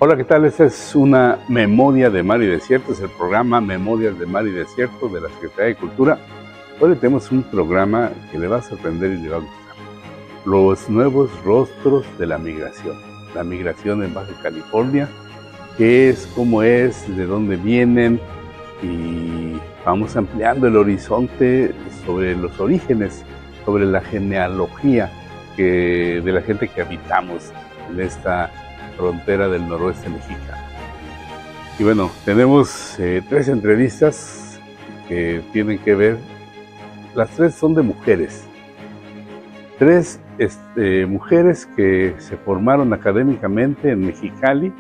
Hola, ¿qué tal? Esta es una Memoria de Mar y Desierto, es el programa Memorias de Mar y Desierto de la Secretaría de Cultura. Hoy tenemos un programa que le va a sorprender y le va a gustar. Los nuevos rostros de la migración en Baja California, qué es, cómo es, de dónde vienen, y vamos ampliando el horizonte sobre los orígenes, sobre la genealogía de la gente que habitamos en esta frontera del noroeste mexicano. Y bueno, tenemos 3 entrevistas que tienen que ver, las 3 son de mujeres. 3 mujeres que se formaron académicamente en Mexicali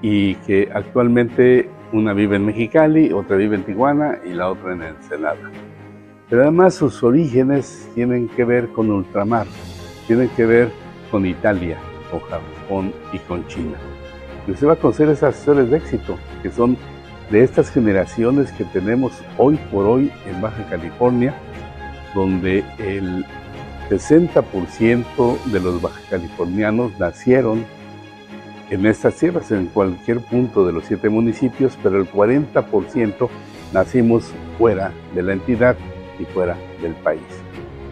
y que actualmente una vive en Mexicali, otra vive en Tijuana y la otra en Ensenada. Pero además sus orígenes tienen que ver con ultramar, tienen que ver con Italia, con Japón y con China. Y usted va a conocer esas historias de éxito que son de estas generaciones que tenemos hoy por hoy en Baja California, donde el 60% de los bajacalifornianos nacieron en estas tierras, en cualquier punto de los 7 municipios, pero el 40% nacimos fuera de la entidad y fuera del país.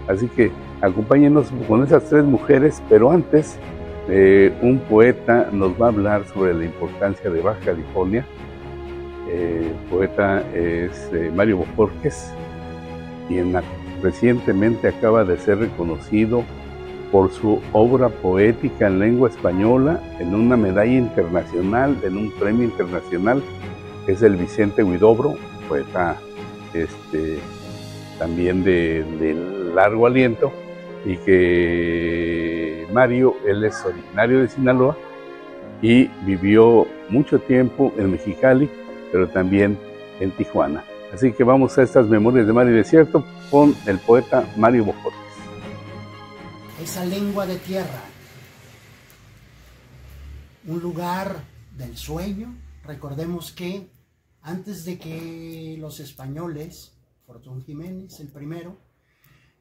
Así que acompáñenos con esas 3 mujeres, pero antes un poeta nos va a hablar sobre la importancia de Baja California. El poeta es Mario Bojorquez, quien recientemente acaba de ser reconocido por su obra poética en lengua española en una medalla internacional, en un premio internacional, que es el Vicente Huidobro, poeta también de largo aliento, y que Mario, él es originario de Sinaloa y vivió mucho tiempo en Mexicali, pero también en Tijuana. Así que vamos a estas Memorias de Mar y Desierto con el poeta Mario Bojorquez. Esa lengua de tierra, un lugar del sueño. Recordemos que antes de que los españoles, Fortún Jiménez, el primero,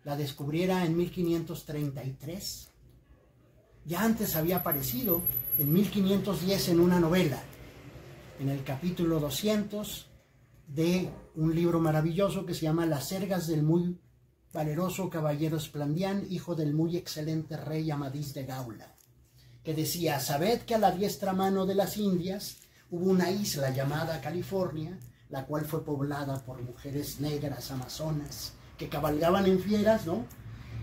la descubriera en 1533, ya antes había aparecido en 1510 en una novela, en el capítulo 200 de un libro maravilloso que se llama Las Sergas del muy valeroso caballero Esplandián, hijo del muy excelente rey Amadís de Gaula, que decía: sabed que a la diestra mano de las Indias hubo una isla llamada California, la cual fue poblada por mujeres negras amazonas que cabalgaban en fieras, ¿no?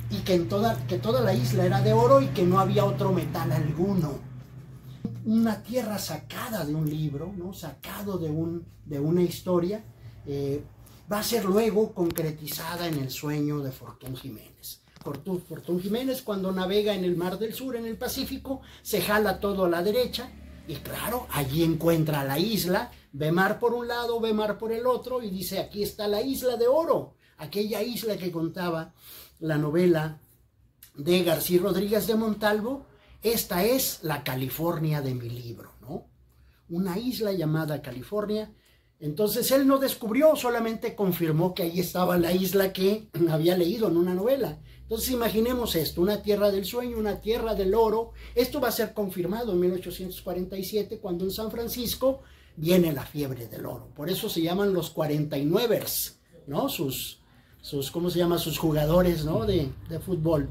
Y que toda la isla era de oro y que no había otro metal alguno. Una tierra sacada de un libro, ¿no? Sacado de una historia, va a ser luego concretizada en el sueño de Fortún Jiménez. Fortún Jiménez, cuando navega en el Mar del Sur, en el Pacífico, se jala todo a la derecha y claro, allí encuentra la isla, ve mar por un lado, ve mar por el otro y dice: aquí está la isla de oro, aquella isla que contaba la novela de García Rodríguez de Montalvo. Esta es la California de mi libro, ¿no? Una isla llamada California. Entonces él no descubrió, solamente confirmó que ahí estaba la isla que había leído en una novela. Entonces imaginemos esto, una tierra del sueño, una tierra del oro. Esto va a ser confirmado en 1847, cuando en San Francisco viene la fiebre del oro. Por eso se llaman los 49ers, ¿no? ¿Cómo se llama? Sus jugadores, ¿no? de fútbol.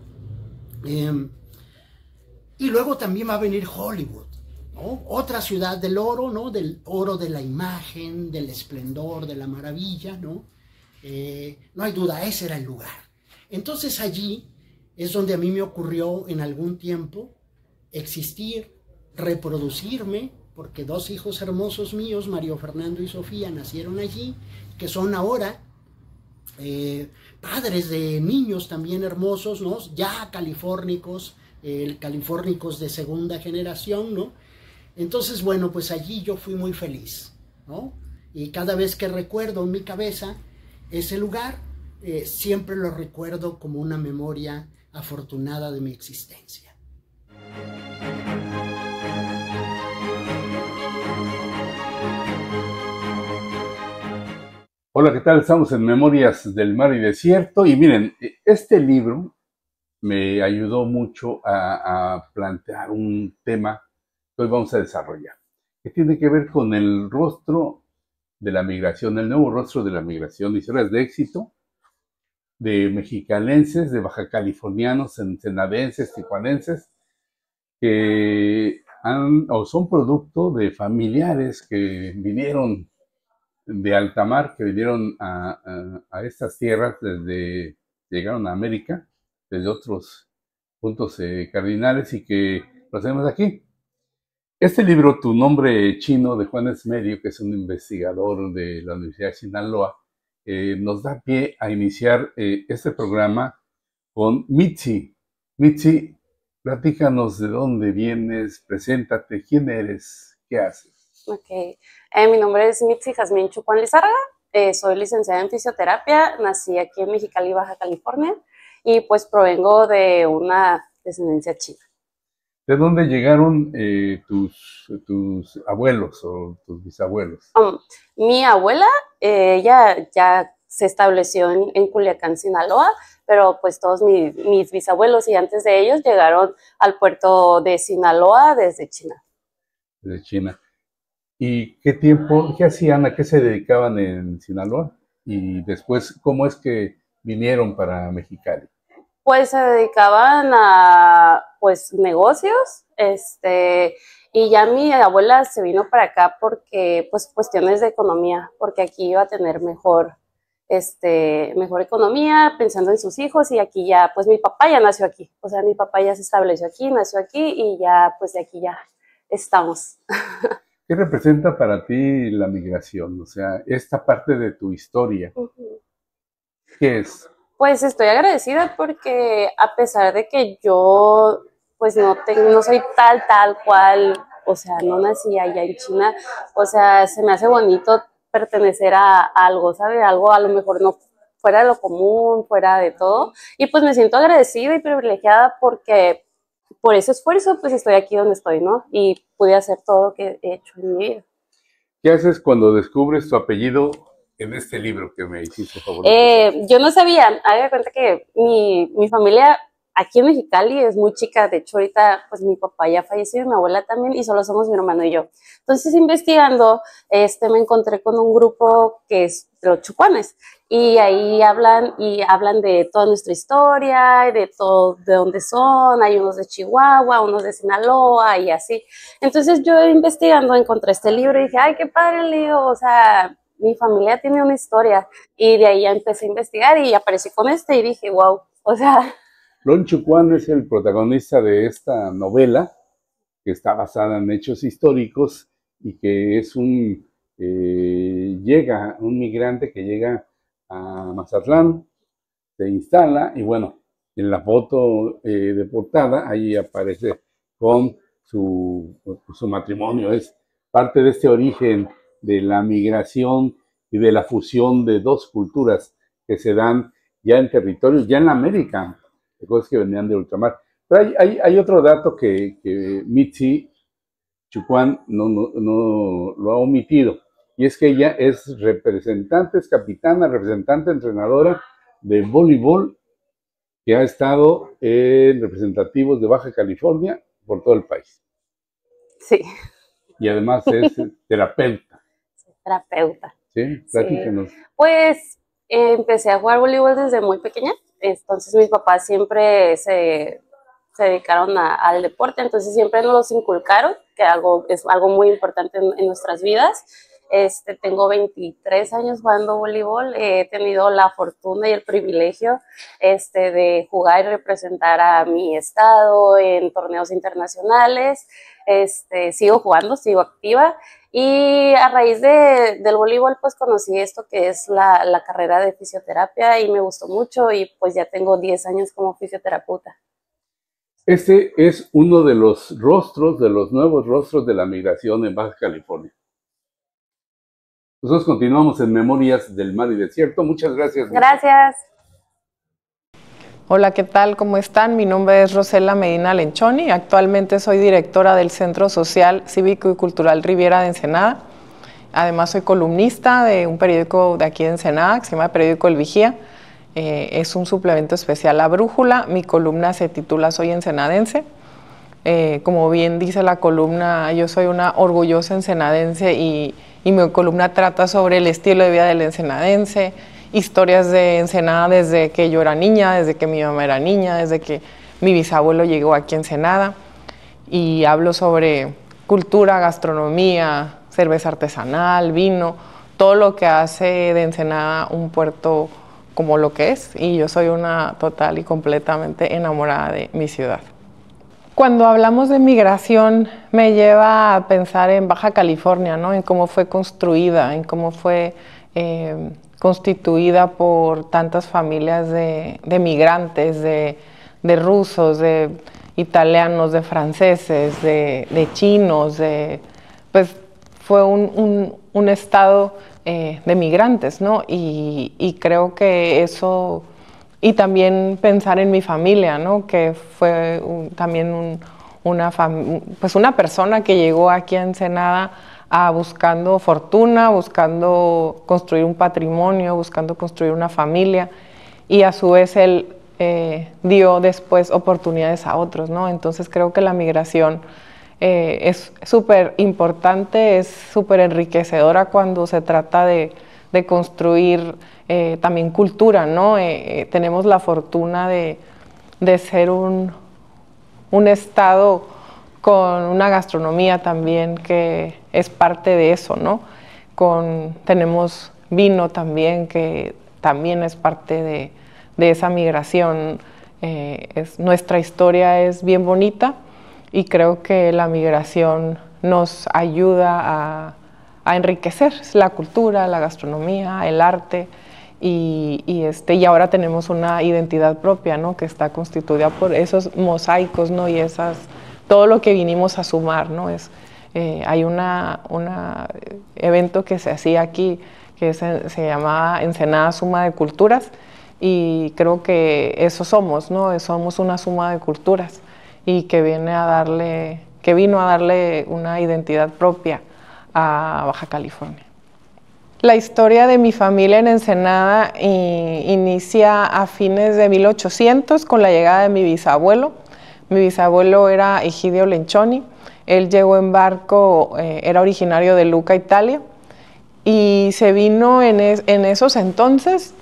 Y luego también va a venir Hollywood, ¿no? Otra ciudad del oro, ¿no? Del oro de la imagen, del esplendor, de la maravilla, ¿no? No hay duda, ese era el lugar. Entonces allí es donde a mí me ocurrió en algún tiempo existir, reproducirme, porque 2 hijos hermosos míos, Mario Fernando y Sofía, nacieron allí, que son ahora padres de niños también hermosos, ¿no? Ya californicos de segunda generación, ¿no? Entonces, bueno, pues allí yo fui muy feliz, ¿no? Y cada vez que recuerdo en mi cabeza ese lugar, siempre lo recuerdo como una memoria afortunada de mi existencia. Hola, ¿qué tal? Estamos en Memorias del Mar y Desierto y miren, este libro me ayudó mucho a plantear un tema que hoy vamos a desarrollar, que tiene que ver con el rostro de la migración, el nuevo rostro de la migración, historias de éxito de mexicalenses, de bajacalifornianos, ensenadenses, tijuanenses, que son producto de familiares que vinieron de alta mar, que vinieron a estas tierras llegaron a América, desde otros puntos cardinales y que lo hacemos aquí. Este libro, Tu nombre chino, de Juan Esmerio, que es un investigador de la Universidad de Sinaloa, nos da pie a iniciar este programa con Mitzi. Mitzi, platícanos de dónde vienes, preséntate, quién eres, qué haces. Ok, mi nombre es Mitzi Jazmín Chucuán Lizárraga, soy licenciada en fisioterapia, nací aquí en Mexicali, Baja California, y pues provengo de una descendencia china. ¿De dónde llegaron tus abuelos o tus bisabuelos? Mi abuela, ella ya se estableció en Culiacán, Sinaloa, pero pues todos mis bisabuelos y antes de ellos llegaron al puerto de Sinaloa desde China. Desde China. ¿Y qué hacían, a qué se dedicaban en Sinaloa? Y después, ¿cómo es que vinieron para Mexicali? Pues se dedicaban a pues negocios, y ya mi abuela se vino para acá porque pues cuestiones de economía, porque aquí iba a tener mejor economía, pensando en sus hijos, y aquí ya, pues mi papá ya nació aquí, o sea, mi papá ya se estableció aquí, nació aquí, y ya, pues de aquí ya estamos. ¿Qué representa para ti la migración? O sea, esta parte de tu historia, ¿qué es? Pues estoy agradecida porque a pesar de que yo pues no soy tal cual, o sea, no nací allá en China, o sea, se me hace bonito pertenecer a algo, ¿sabe? Algo a lo mejor no fuera de lo común, fuera de todo, y pues me siento agradecida y privilegiada porque por ese esfuerzo pues estoy aquí donde estoy, ¿no? Y pude hacer todo lo que he hecho en mi vida. ¿Qué haces cuando descubres tu apellido en este libro que me hiciste favor? Yo no sabía, haga de cuenta que mi familia aquí en Mexicali es muy chica, de hecho ahorita pues mi papá ya falleció y mi abuela también, y solo somos mi hermano y yo. Entonces investigando, me encontré con un grupo que es de los chucuanes, y ahí hablan de toda nuestra historia, de todo, de dónde son, hay unos de Chihuahua, unos de Sinaloa y así. Entonces yo investigando encontré este libro y dije, ay, qué padre el libro, o sea, mi familia tiene una historia, y de ahí ya empecé a investigar y aparecí con y dije, wow, o sea... Lon Chucuán es el protagonista de esta novela que está basada en hechos históricos y que es un migrante que llega a Mazatlán, se instala y bueno, en la foto de portada ahí aparece con su matrimonio. Es parte de este origen de la migración y de la fusión de dos culturas que se dan ya en territorios, ya en la América, de cosas que venían de ultramar. Pero hay otro dato que Mitzi Chucuán no lo ha omitido, y es que ella es capitana, representante, entrenadora de voleibol, que ha estado en representativos de Baja California por todo el país. Sí. Y además es terapeuta. Terapeuta. Sí, platícanos. Sí. Pues empecé a jugar voleibol desde muy pequeña, entonces mis papás siempre se dedicaron al deporte, entonces siempre nos los inculcaron, que es algo muy importante en nuestras vidas. Tengo 23 años jugando voleibol, he tenido la fortuna y el privilegio de jugar y representar a mi estado en torneos internacionales. Sigo jugando, sigo activa, y a raíz del voleibol pues conocí esto que es la carrera de fisioterapia y me gustó mucho, y pues ya tengo 10 años como fisioterapeuta. Este es uno de los nuevos rostros de la migración en Baja California. Nosotros continuamos en Memorias del Mar y Desierto. Muchas gracias. Gracias. Hola, ¿qué tal? ¿Cómo están? Mi nombre es Rosela Medina Lenchoni. Actualmente soy directora del Centro Social, Cívico y Cultural Riviera de Ensenada. Además, soy columnista de un periódico de aquí de Ensenada, que se llama Periódico El Vigía. Es un suplemento especial a Brújula. Mi columna se titula Soy Ensenadense. Como bien dice la columna, yo soy una orgullosa ensenadense y mi columna trata sobre el estilo de vida del ensenadense, historias de Ensenada desde que yo era niña, desde que mi mamá era niña, desde que mi bisabuelo llegó aquí a Ensenada, y hablo sobre cultura, gastronomía, cerveza artesanal, vino, todo lo que hace de Ensenada un puerto como lo que es, y yo soy una total y completamente enamorada de mi ciudad. Cuando hablamos de migración me lleva a pensar en Baja California, ¿no? En cómo fue construida, en cómo fue constituida por tantas familias de migrantes, de rusos, de italianos, de franceses, de chinos, pues fue un estado de migrantes, ¿no? Y creo que eso, y también pensar en mi familia, ¿no? Que fue también pues una persona que llegó aquí a Ensenada buscando fortuna, buscando construir un patrimonio, buscando construir una familia, y a su vez él dio después oportunidades a otros, ¿no? Entonces creo que la migración es súper importante, es súper enriquecedora cuando se trata de construir también cultura, ¿no? Tenemos la fortuna de ser un estado con una gastronomía también que es parte de eso, ¿no? Tenemos vino también, que también es parte de esa migración. Nuestra historia es bien bonita y creo que la migración nos ayuda a enriquecer la cultura, la gastronomía, el arte, y ahora tenemos una identidad propia, ¿no? Que está constituida por esos mosaicos, ¿no? Y todo lo que vinimos a sumar, ¿no? Hay un evento que se hacía aquí que se llamaba Ensenada Suma de Culturas, y creo que eso somos, ¿no? Somos una suma de culturas y que vino a darle una identidad propia a Baja California. La historia de mi familia en Ensenada inicia a fines de 1800 con la llegada de mi bisabuelo. Mi bisabuelo era Egidio Lenchoni. Él llegó en barco, era originario de Lucca, Italia, y se vino en esos entonces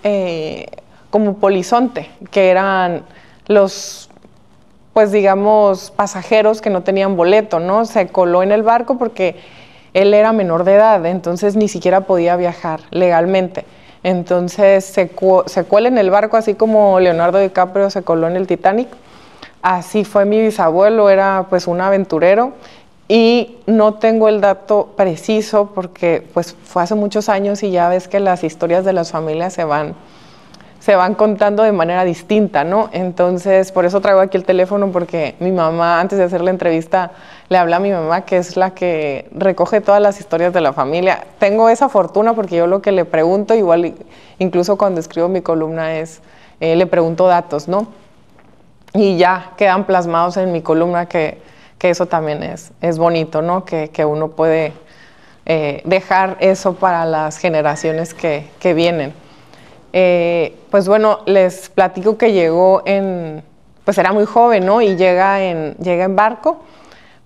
como polizonte, que eran los, pues digamos, pasajeros que no tenían boleto, ¿no? Se coló en el barco porque él era menor de edad, entonces ni siquiera podía viajar legalmente. Entonces se cuela en el barco, así como Leonardo DiCaprio se coló en el Titanic. Así fue mi bisabuelo, era pues un aventurero, y no tengo el dato preciso porque pues fue hace muchos años y ya ves que las historias de las familias se van contando de manera distinta, ¿no? Entonces, por eso traigo aquí el teléfono, porque mi mamá, antes de hacer la entrevista, le hablé a mi mamá, que es la que recoge todas las historias de la familia. Tengo esa fortuna porque yo lo que le pregunto, igual incluso cuando escribo mi columna, le pregunto datos, ¿no? Y ya quedan plasmados en mi columna, que eso también es bonito, ¿no? Que uno puede dejar eso para las generaciones que vienen. Pues bueno, les platico que llegó pues era muy joven, ¿no? Y llega en barco,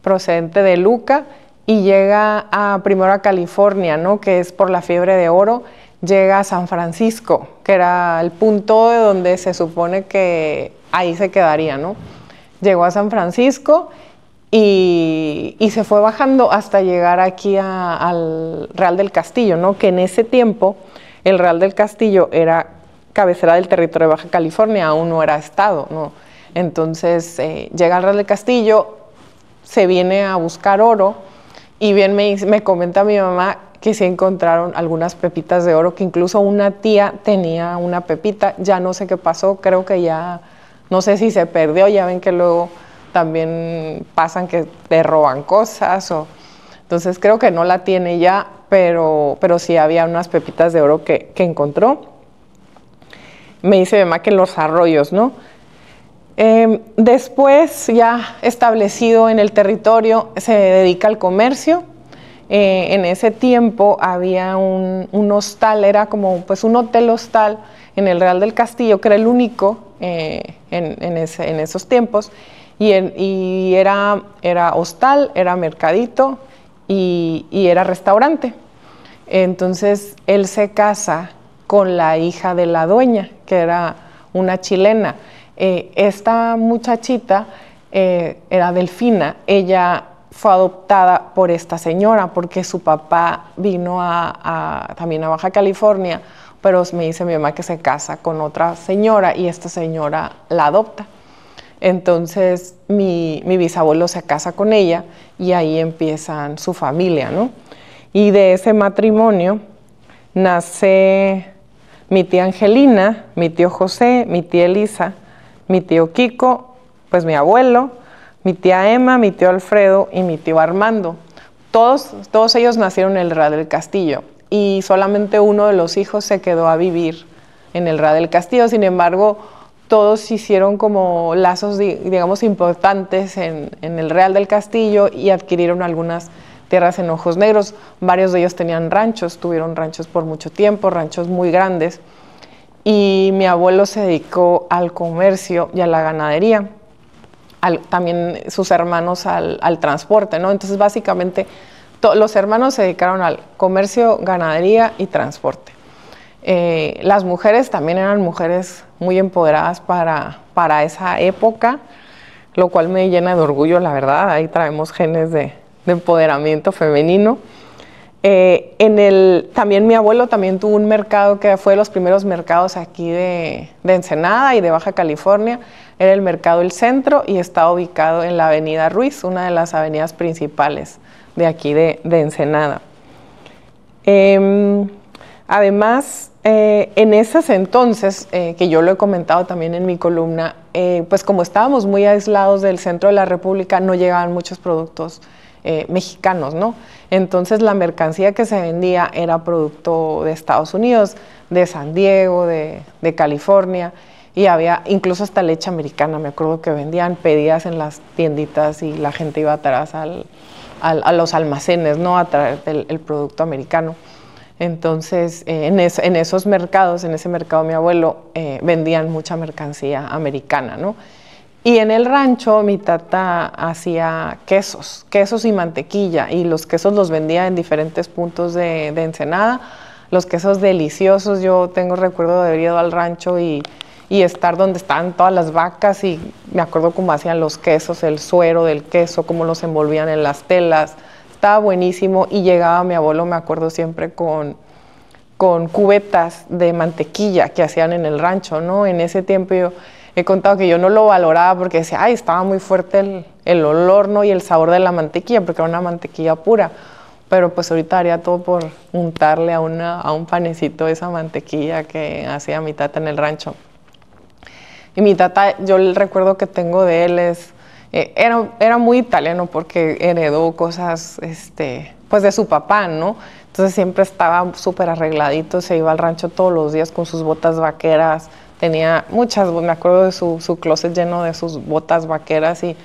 procedente de Lucca, y llega primero a California, ¿no? Que es por la fiebre de oro. Llega a San Francisco, que era el punto de donde se supone que ahí se quedaría, ¿no? Llegó a San Francisco y se fue bajando hasta llegar aquí al Real del Castillo, ¿no? Que en ese tiempo el Real del Castillo era cabecera del territorio de Baja California, aún no era estado, ¿no? Entonces llega al Real del Castillo, se viene a buscar oro, y bien me comenta mi mamá que sí encontraron algunas pepitas de oro, que incluso una tía tenía una pepita. Ya no sé qué pasó, creo que ya, no sé si se perdió. Ya ven que luego también pasan que te roban cosas, entonces creo que no la tiene ya, pero sí había unas pepitas de oro que encontró. Me dice mi mamá que en los arroyos, ¿no? Después, ya establecido en el territorio, se dedica al comercio. En ese tiempo había un hostal, era como pues un hotel hostal en el Real del Castillo, que era el único en esos tiempos, y era hostal, era mercadito y era restaurante. Entonces él se casa con la hija de la dueña, que era una chilena. Esta muchachita era Delfina. Ella fue adoptada por esta señora porque su papá vino también a Baja California, pero me dice mi mamá que se casa con otra señora y esta señora la adopta. Entonces mi bisabuelo se casa con ella y ahí empiezan su familia, ¿no? Y de ese matrimonio nace mi tía Angelina, mi tío José, mi tía Elisa, mi tío Kiko, pues mi abuelo, mi tía Emma, mi tío Alfredo y mi tío Armando. Todos ellos nacieron en el Real del Castillo y solamente uno de los hijos se quedó a vivir en el Real del Castillo. Sin embargo, todos hicieron como lazos, digamos, importantes en el Real del Castillo y adquirieron algunas tierras en Ojos Negros. Varios de ellos tenían ranchos, tuvieron ranchos por mucho tiempo, ranchos muy grandes. Y mi abuelo se dedicó al comercio y a la ganadería. También sus hermanos al transporte, ¿no? Entonces, básicamente, los hermanos se dedicaron al comercio, ganadería y transporte. Las mujeres también eran mujeres muy empoderadas para esa época, lo cual me llena de orgullo, la verdad. Ahí traemos genes de empoderamiento femenino. También mi abuelo también tuvo un mercado que fue de los primeros mercados aquí de Ensenada y de Baja California. Era el Mercado El Centro y está ubicado en la Avenida Ruiz, una de las avenidas principales de aquí de Ensenada. Además, en esos entonces, que yo lo he comentado también en mi columna, pues como estábamos muy aislados del centro de la República, no llegaban muchos productos mexicanos, ¿no? Entonces la mercancía que se vendía era producto de Estados Unidos, de San Diego, de California, y había incluso hasta leche americana. Me acuerdo que vendían, pedías en las tienditas y la gente iba atrás a los almacenes, ¿no? A traer el producto americano. Entonces, en esos mercados, en ese mercado mi abuelo, vendían mucha mercancía americana, ¿no? Y en el rancho mi tata hacía quesos y mantequilla, y los quesos los vendía en diferentes puntos de Ensenada. Los quesos deliciosos. Yo tengo recuerdo de haber ido al rancho y estar donde estaban todas las vacas, y me acuerdo cómo hacían los quesos, el suero del queso, cómo los envolvían en las telas. Estaba buenísimo, y llegaba mi abuelo, me acuerdo siempre, con cubetas de mantequilla que hacían en el rancho, ¿no? En ese tiempo yo he contado que yo no lo valoraba porque decía, ay, estaba muy fuerte el olor, ¿no? Y el sabor de la mantequilla, porque era una mantequilla pura. Pero pues ahorita haría todo por untarle a un panecito esa mantequilla que hacía mi tata en el rancho. Y mi tata, yo el recuerdo que tengo de él era muy italiano porque heredó cosas pues de su papá, ¿no? Entonces siempre estaba súper arregladito, se iba al rancho todos los días con sus botas vaqueras. Tenía muchas, me acuerdo de su closet lleno de sus botas vaqueras, y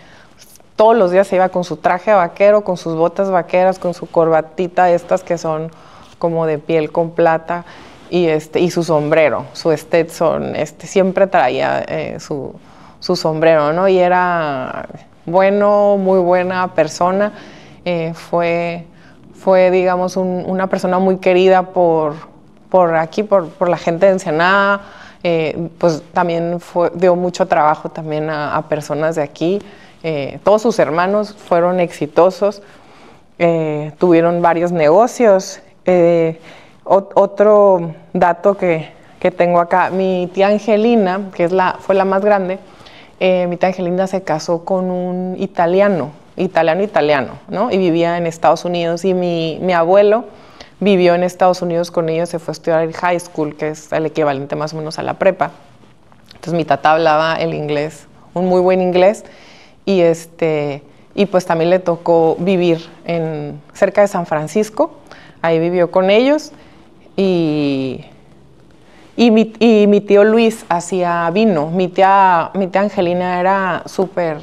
todos los días se iba con su traje vaquero, con sus botas vaqueras, con su corbatita, estas que son como de piel con plata, y su sombrero, su Stetson. Siempre traía su sombrero, ¿no? Y era bueno, muy buena persona. Fue digamos, una persona muy querida por la gente de Ensenada. Pues también dio mucho trabajo también a personas de aquí. Todos sus hermanos fueron exitosos, tuvieron varios negocios. Otro dato que tengo acá, mi tía Angelina, que fue la más grande, mi tía Angelina se casó con un italiano, ¿no? Y vivía en Estados Unidos, y mi abuelo vivió en Estados Unidos con ellos, se fue a estudiar el high school, que es el equivalente más o menos a la prepa. Entonces mi tata hablaba el inglés, un muy buen inglés, y pues también le tocó vivir cerca de San Francisco. Ahí vivió con ellos, y mi tío Luis hacía vino. Mi tía Angelina era súper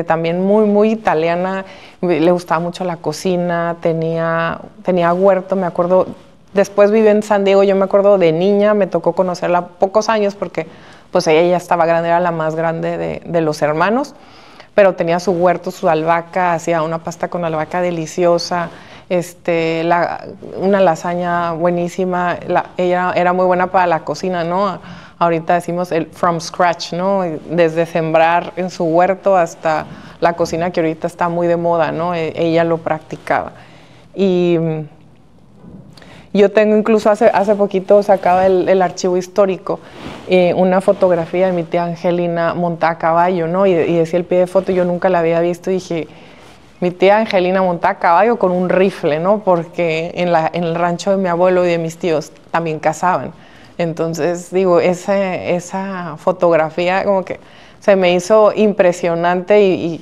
también muy italiana, le gustaba mucho la cocina, tenía huerto, me acuerdo. Después vivió en San Diego, yo me acuerdo de niña, me tocó conocerla pocos años porque pues ella ya estaba grande, era la más grande de los hermanos, pero tenía su huerto, su albahaca, hacía una pasta con albahaca deliciosa, una lasaña buenísima. Ella era muy buena para la cocina, ¿no? Ahorita decimos el from scratch, ¿no? Desde sembrar en su huerto hasta la cocina que ahorita está muy de moda, ¿no? Ella lo practicaba. Y yo tengo incluso hace poquito sacaba el archivo histórico, una fotografía de mi tía Angelina montada a caballo, ¿no? Y decía el pie de foto, yo nunca la había visto y dije, mi tía Angelina montada a caballo con un rifle, ¿no? Porque en el rancho de mi abuelo y de mis tíos también cazaban. Entonces, digo, esa fotografía como que se me hizo impresionante y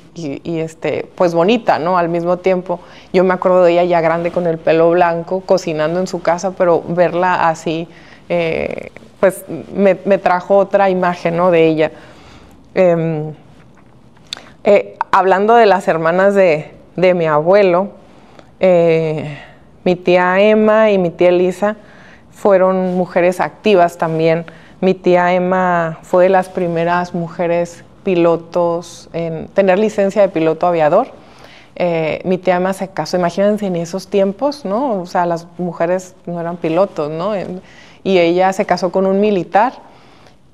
pues bonita, ¿no? Al mismo tiempo, yo me acuerdo de ella ya grande con el pelo blanco, cocinando en su casa, pero verla así, pues me trajo otra imagen, ¿no? De ella. Hablando de las hermanas de mi abuelo, mi tía Emma y mi tía Elisa fueron mujeres activas también. Mi tía Emma fue de las primeras mujeres pilotos en tener licencia de piloto aviador. Mi tía Emma se casó, imagínense en esos tiempos, ¿no? O sea, las mujeres no eran pilotos, ¿no? Y ella se casó con un militar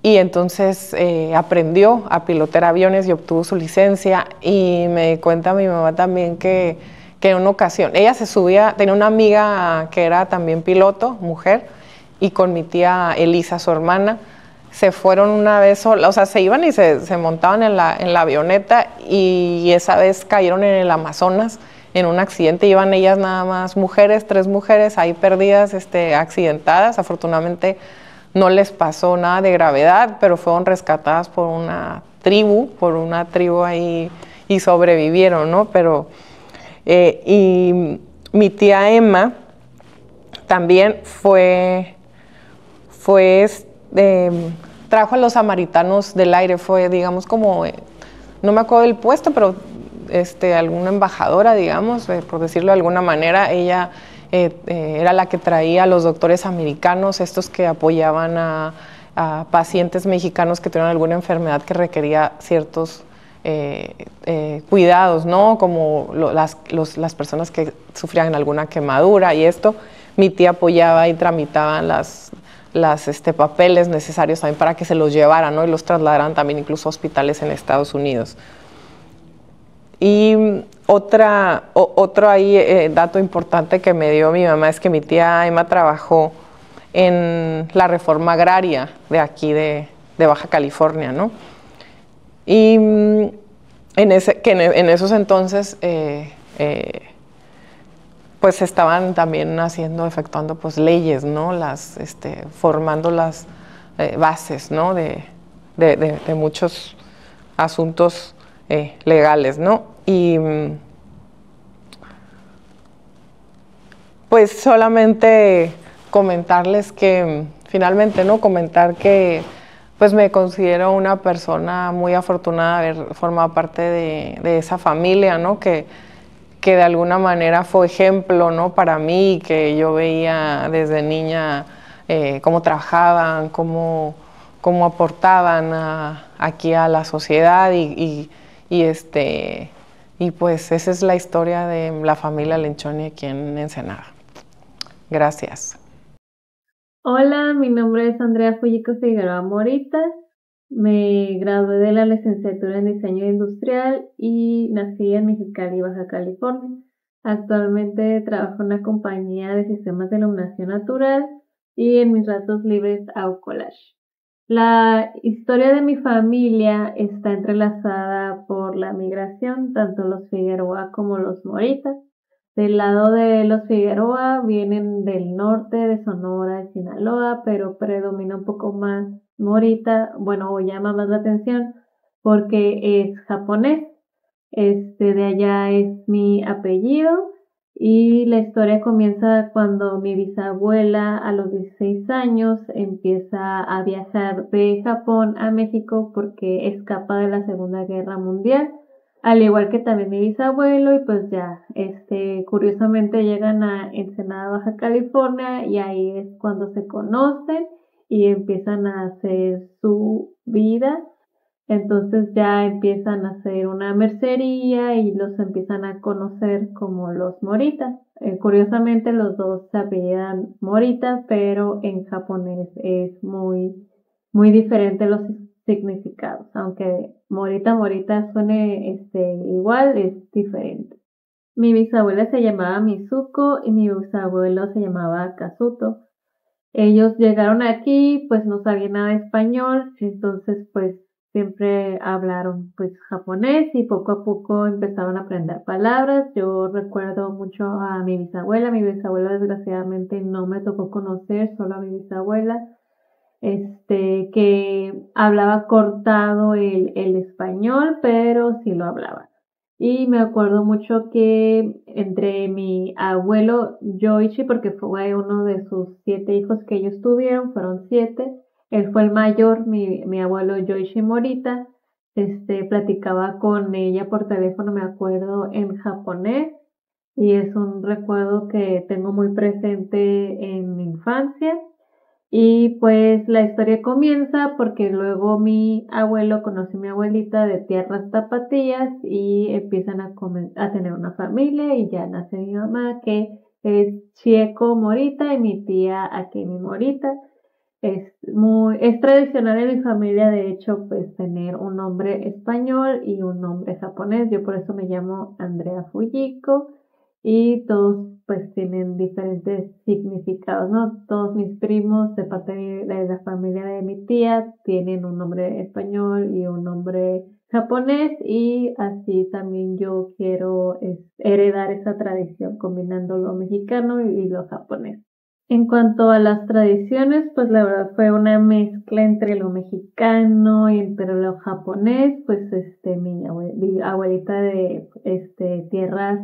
y entonces aprendió a pilotar aviones y obtuvo su licencia. Y me cuenta mi mamá también que en una ocasión, ella se subía, tenía una amiga que era también piloto, mujer, y con mi tía Elisa, su hermana, se fueron una vez sola, o sea, se iban y se montaban en la avioneta y esa vez cayeron en el Amazonas en un accidente. Iban ellas nada más mujeres, 3 mujeres ahí perdidas, accidentadas. Afortunadamente no les pasó nada de gravedad, pero fueron rescatadas por una tribu ahí y sobrevivieron, ¿no? Pero, y mi tía Emma también trajo a los samaritanos del aire, fue, digamos, como, no me acuerdo del puesto, pero alguna embajadora, digamos, por decirlo de alguna manera. Ella era la que traía a los doctores americanos, estos que apoyaban a pacientes mexicanos que tenían alguna enfermedad que requería ciertos cuidados, ¿no? Como las personas que sufrían alguna quemadura y esto. Mi tía apoyaba y tramitaban los papeles necesarios también para que se los llevaran, ¿no? Y los trasladaran también incluso a hospitales en Estados Unidos. Y otro ahí, dato importante que me dio mi mamá es que mi tía Emma trabajó en la reforma agraria de aquí de Baja California, ¿no? Y en esos entonces pues estaban también efectuando pues leyes, ¿no? Formando las bases, ¿no? de muchos asuntos legales, ¿no? Y pues solamente comentarles que finalmente, ¿no? Comentar que pues me considero una persona muy afortunada de haber formado parte de esa familia, ¿no? Que de alguna manera fue ejemplo, ¿no? Para mí, que yo veía desde niña cómo trabajaban, cómo aportaban aquí a la sociedad y pues esa es la historia de la familia Lenchoni aquí en Ensenada. Gracias. Hola, mi nombre es Andrea Fullico Figueroa Moritas. Me gradué de la licenciatura en Diseño Industrial y nací en Mexicali, Baja California. Actualmente trabajo en una compañía de sistemas de iluminación natural y en mis ratos libres hago collage. La historia de mi familia está entrelazada por la migración, tanto los Figueroa como los Moritas. Del lado de los Figueroa vienen del norte de Sonora, de Sinaloa, pero predomina un poco más Morita, o llama más la atención porque es japonés. De allá es mi apellido y la historia comienza cuando mi bisabuela a los 16 años empieza a viajar de Japón a México porque escapa de la Segunda Guerra Mundial. Al igual que también mi bisabuelo, y pues ya, curiosamente llegan a Ensenada, Baja California, y ahí es cuando se conocen y empiezan a hacer su vida. Entonces ya empiezan a hacer una mercería y los empiezan a conocer como los Morita. Curiosamente los dos se apellidan Morita, pero en japonés es muy, muy diferente los significados. Aunque Morita Morita suene igual, es diferente. Mi bisabuela se llamaba Mizuko y mi bisabuelo se llamaba Kazuto. Ellos llegaron aquí, pues no sabían nada de español, entonces pues siempre hablaron pues japonés y poco a poco empezaron a aprender palabras. Yo recuerdo mucho a mi bisabuela desgraciadamente no me tocó conocer, solo a mi bisabuela, que hablaba cortado el español, pero sí lo hablaba. Y me acuerdo mucho que entre mi abuelo Yoichi, porque fue uno de sus 7 hijos que ellos tuvieron, fueron 7, él fue el mayor, mi abuelo Yoichi Morita, platicaba con ella por teléfono, me acuerdo, en japonés, y es un recuerdo que tengo muy presente en mi infancia. Y pues la historia comienza porque luego mi abuelo conoce a mi abuelita de tierras tapatías y empiezan a tener una familia y ya nace mi mamá que es Chieko Morita y mi tía Akemi Morita. Es tradicional en mi familia, de hecho, pues tener un nombre español y un nombre japonés. Yo por eso me llamo Andrea Fujiko y todos pues tienen diferentes significados, ¿no? Todos mis primos de parte de la familia de mi tía tienen un nombre español y un nombre japonés y así también yo quiero heredar esa tradición combinando lo mexicano y lo japonés. En cuanto a las tradiciones, pues la verdad fue una mezcla entre lo mexicano y entre lo japonés, pues mi abuelita de tierras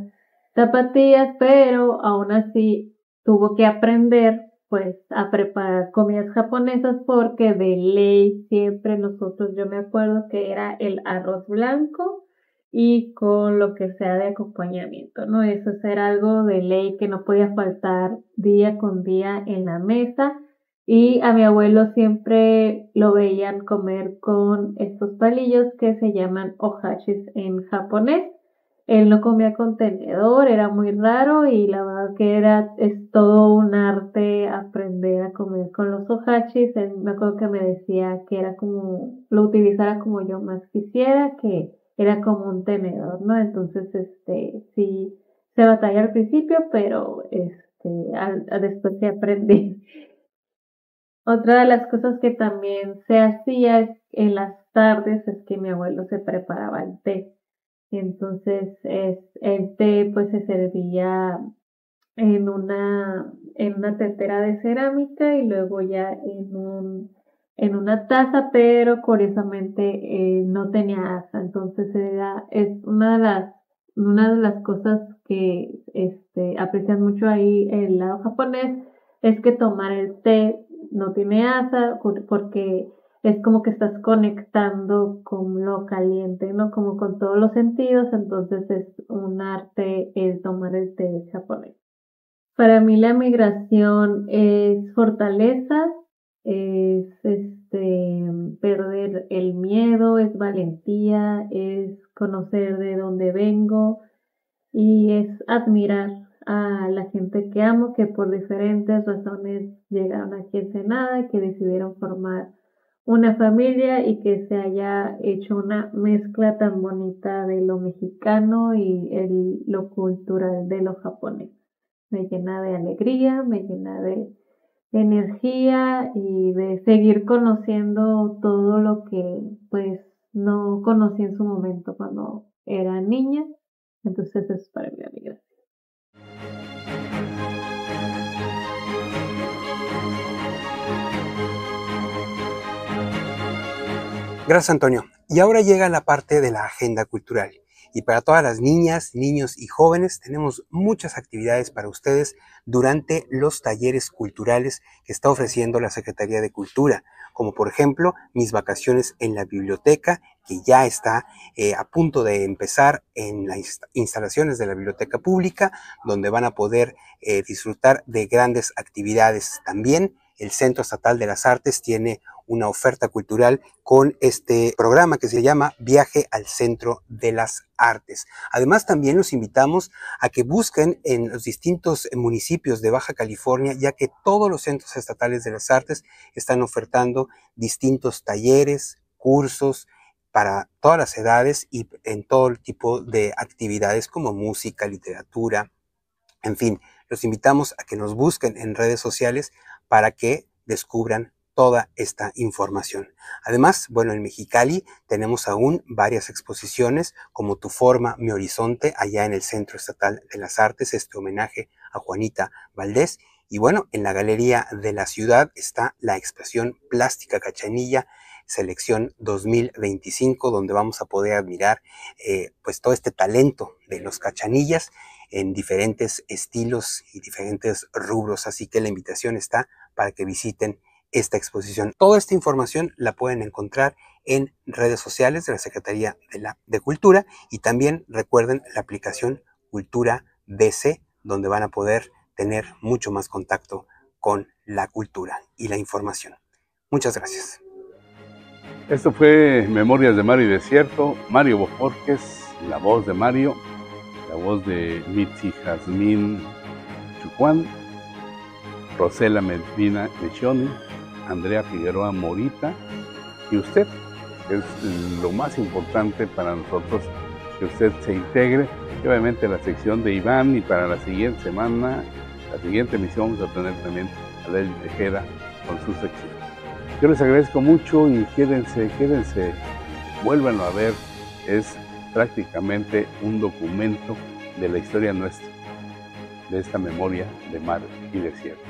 tapatías, pero aún así tuvo que aprender pues a preparar comidas japonesas porque de ley siempre nosotros, yo me acuerdo que era el arroz blanco y con lo que sea de acompañamiento, ¿no? Eso era algo de ley que no podía faltar día con día en la mesa y a mi abuelo siempre lo veían comer con estos palillos que se llaman ohashis en japonés. Él no comía con tenedor, era muy raro y la verdad que es todo un arte aprender a comer con los ohashis. Él me acuerdo que me decía que era como, lo utilizara como yo más quisiera, que era como un tenedor, ¿no? Entonces, sí, se batalla al principio, pero después se aprendí. Otra de las cosas que también se hacía en las tardes es que mi abuelo se preparaba el té. Entonces, el té pues se servía en una tetera de cerámica y luego ya en una taza, pero curiosamente no tenía asa. Entonces es una de las cosas que aprecian mucho ahí el lado japonés, es que tomar el té no tiene asa porque es como que estás conectando con lo caliente, ¿no? Como con todos los sentidos, entonces es un arte el tomar el té japonés. Para mí la migración es fortaleza, es perder el miedo, es valentía, es conocer de dónde vengo y es admirar a la gente que amo, que por diferentes razones llegaron aquí a Ensenada, que decidieron formar una familia y que se haya hecho una mezcla tan bonita de lo mexicano y lo cultural de lo japonés. Me llena de alegría, me llena de energía y de seguir conociendo todo lo que pues no conocí en su momento cuando era niña. Entonces es para mí, amiga. Gracias, Antonio. Y ahora llega la parte de la agenda cultural. Y para todas las niñas, niños y jóvenes tenemos muchas actividades para ustedes durante los talleres culturales que está ofreciendo la Secretaría de Cultura, como por ejemplo mis vacaciones en la biblioteca, que ya está a punto de empezar en las instalaciones de la biblioteca pública, donde van a poder disfrutar de grandes actividades también el Centro Estatal de las Artes tiene una oferta cultural con este programa que se llama Viaje al Centro de las Artes. Además, también los invitamos a que busquen en los distintos municipios de Baja California, ya que todos los centros estatales de las artes están ofertando distintos talleres, cursos para todas las edades y en todo tipo de actividades como música, literatura, en fin. Los invitamos a que nos busquen en redes sociales para que descubran toda esta información. Además, bueno, en Mexicali tenemos aún varias exposiciones como Tu Forma, Mi Horizonte, allá en el Centro Estatal de las Artes, este homenaje a Juanita Valdés. Y bueno, en la Galería de la Ciudad está la exposición Plástica Cachanilla, selección 2025, donde vamos a poder admirar pues todo este talento de los cachanillas en diferentes estilos y diferentes rubros. Así que la invitación está para que visiten esta exposición. Toda esta información la pueden encontrar en redes sociales de la Secretaría de Cultura, y también recuerden la aplicación Cultura BC, donde van a poder tener mucho más contacto con la cultura y la información. Muchas gracias. Esto fue Memorias de Mar y Desierto. Mario Bojorquez, la voz de Mario, la voz de Mitzi Jazmín Chucuán, Rosela Medina Lechoni, Andrea Figueroa Morita, y usted, que es lo más importante para nosotros, que usted se integre. Y obviamente la sección de Iván, y para la siguiente semana, la siguiente emisión, vamos a tener también a Lely Tejeda con su sección. Yo les agradezco mucho y quédense, vuélvanlo a ver. Es prácticamente un documento de la historia nuestra, de esta memoria de mar y desierto.